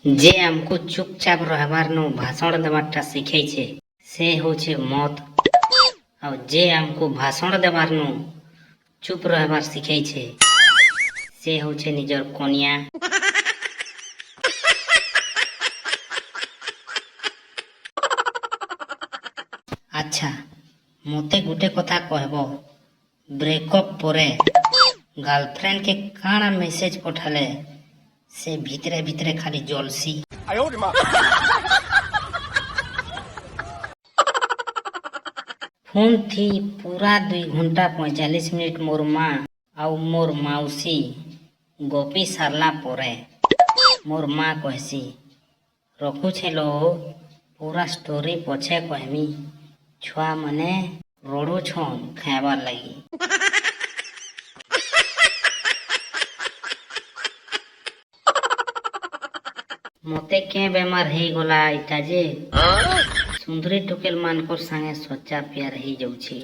जे हमको चुपचाप रहबार नु भाषण देवारटा शिखै छे से होछे मौत और जे हमको भाषण देवार नु चुप रहबार शिखै छे से होछे निजर कनिया। अच्छा मते गुटे कथा कहबो ब्रेकअप परे गर्लफ्रेंड के काना मेसेज पठाले से भितरे भितरे खाली जलसी। फोन थी पूरा 2 घंटा 45 मिनिट मोर माँ आउ मोर माउसी गोपी सारला परे मोर माँ कहसी रखु छेलो पूरा स्टोरी पछे कहमी छुआ मने रोडो छन खाइबार लगी। मते के बेमार हे गला इटा जे सुंदरी टुकेल मानकर संगे सच्चा प्यार ही जाउछि।